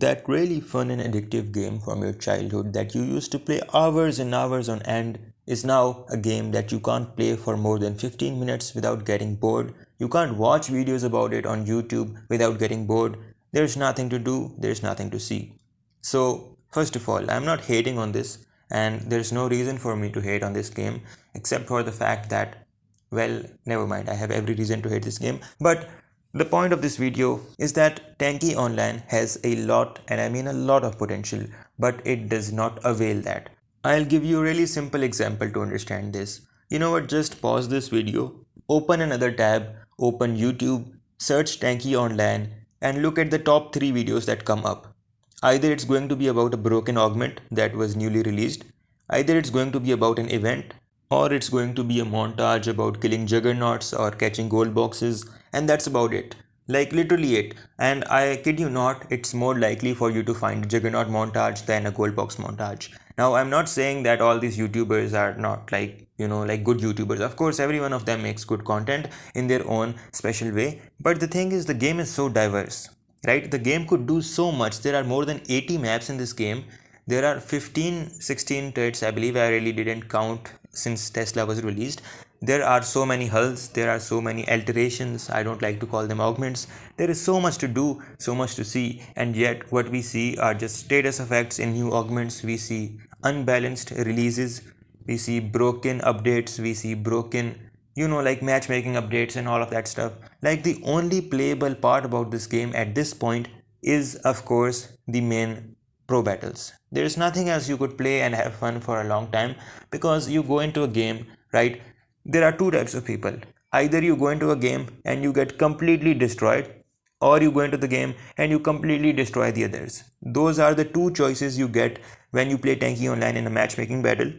That really fun and addictive game from your childhood that you used to play hours and hours on end is now a game that you can't play for more than 15 minutes without getting bored. You can't watch videos about it on YouTube without getting bored. There's nothing to do, there's nothing to see. So, first of all, I'm not hating on this, and there's no reason for me to hate on this game except for the fact that, well, never mind, I have every reason to hate this game. But the point of this video is that Tanki Online has a lot, and I mean a lot of potential, but it does not avail that. I'll give you a really simple example to understand this. You know what, just pause this video, open another tab, open YouTube, search Tanki Online, and look at the top 3 videos that come up. Either it's going to be about a broken augment that was newly released, either it's going to be about an event, or it's going to be a montage about killing juggernauts or catching gold boxes, and that's about it. Like literally it. And I kid you not, it's more likely for you to find a juggernaut montage than a gold box montage. Now, I'm not saying that all these YouTubers are not like good YouTubers. Of course, every one of them makes good content in their own special way. But the thing is, the game is so diverse, right? The game could do so much. There are more than 80 maps in this game. There are 16 turrets, I believe. I really didn't count since Tesla was released. There are so many hulls, there are so many alterations, I don't like to call them augments. There is so much to do, so much to see, and yet what we see are just status effects in new augments. We see unbalanced releases, we see broken updates, we see broken, like matchmaking updates and all of that stuff. Like the only playable part about this game at this point is, of course, the main pro battles. There is nothing else you could play and have fun for a long time, because you go into a game, right? There are two types of people. Either you go into a game and you get completely destroyed, or you go into the game and you completely destroy the others. Those are the two choices you get when you play Tanki Online in a matchmaking battle.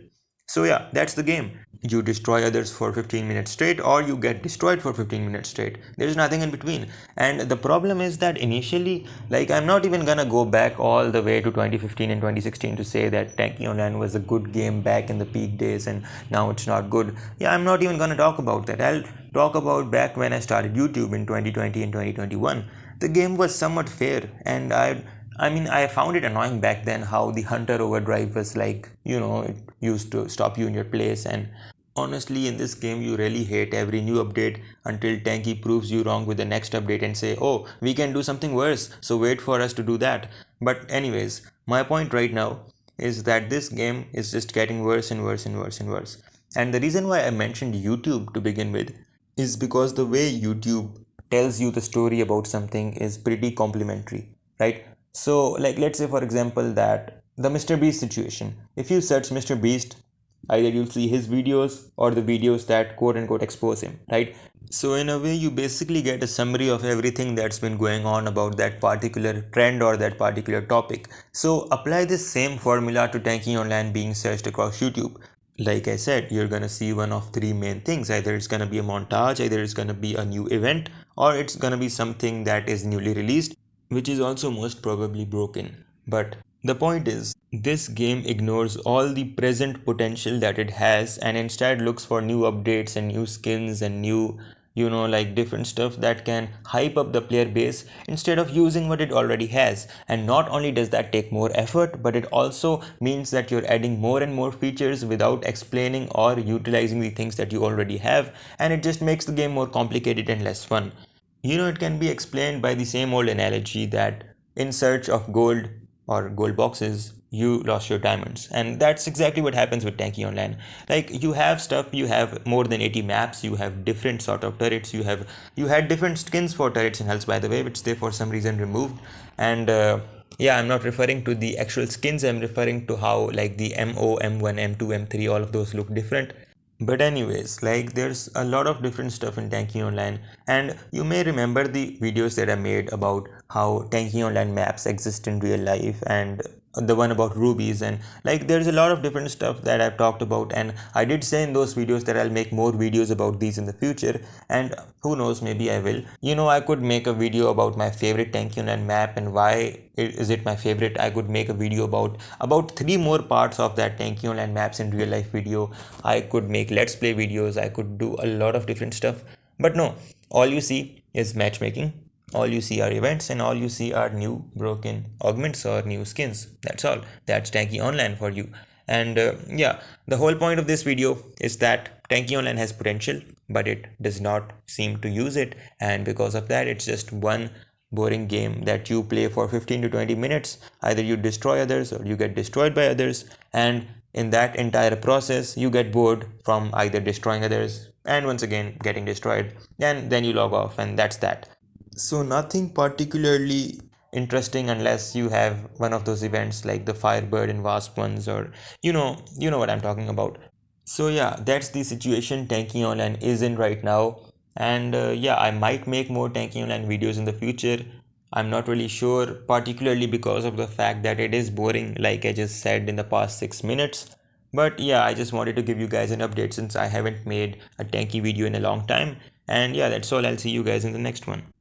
So yeah, that's the game. You destroy others for 15 minutes straight, or you get destroyed for 15 minutes straight. There's nothing in between. And the problem is that initially, like, I'm not even gonna go back all the way to 2015 and 2016 to say that Tanki Online was a good game back in the peak days and now it's not good. Yeah, I'm not even gonna talk about that. I'll talk about back when I started YouTube in 2020 and 2021. The game was somewhat fair, and I found it annoying back then how the Hunter overdrive was like, it used to stop you in your place. And honestly, in this game, you really hate every new update until Tanky proves you wrong with the next update and say, oh, we can do something worse, so wait for us to do that. But anyways, my point right now is that this game is just getting worse and worse and worse and worse. And the reason why I mentioned YouTube to begin with is because the way YouTube tells you the story about something is pretty complimentary, right? So, like, let's say, for example, that the Mr. Beast situation. If you search Mr. Beast, either you'll see his videos or the videos that quote unquote expose him, right? So, in a way, you basically get a summary of everything that's been going on about that particular trend or that particular topic. So, apply this same formula to Tanki Online being searched across YouTube. Like I said, you're gonna see one of 3 main things. Either it's gonna be a montage, either it's gonna be a new event, or it's gonna be something that is newly released, which is also most probably broken. But the point is, this game ignores all the present potential that it has and instead looks for new updates and new skins and new, like different stuff that can hype up the player base instead of using what it already has. And not only does that take more effort, but it also means that you're adding more and more features without explaining or utilizing the things that you already have, and it just makes the game more complicated and less fun. It can be explained by the same old analogy that in search of gold or gold boxes, you lost your diamonds. And that's exactly what happens with Tanki Online. Like, you have stuff, you have more than 80 maps, you have different sort of turrets, you had different skins for turrets and hulls, by the way, which they for some reason removed. And yeah, I'm not referring to the actual skins, I'm referring to how like the MO, M1, M2, M3, all of those look different. But anyways, like, there's a lot of different stuff in Tanki Online, and you may remember the videos that I made about how Tanki Online maps exist in real life, and the one about rubies, and like there's a lot of different stuff that I've talked about, and I did say in those videos that I'll make more videos about these in the future, and who knows, maybe I will. I could make a video about my favorite Tanki Online map and why is it my favorite. I could make a video about 3 more parts of that Tanki Online maps in real life video. I could make let's play videos, I could do a lot of different stuff. But no, all you see is matchmaking. All you see are events and all you see are new broken augments or new skins. That's all. That's Tanki Online for you. And yeah, the whole point of this video is that Tanki Online has potential, but it does not seem to use it. And because of that, it's just one boring game that you play for 15 to 20 minutes. Either you destroy others or you get destroyed by others. And in that entire process, you get bored from either destroying others and once again getting destroyed. And then you log off, and that's that. So nothing particularly interesting unless you have one of those events like the Firebird and Wasp ones, or you know what I'm talking about. So yeah, that's the situation Tanking Online is in right now. And yeah, I might make more Tanking Online videos in the future. I'm not really sure, particularly because of the fact that it is boring, like I just said in the past 6 minutes. But yeah, I just wanted to give you guys an update since I haven't made a Tanky video in a long time. And yeah, that's all. I'll see you guys in the next one.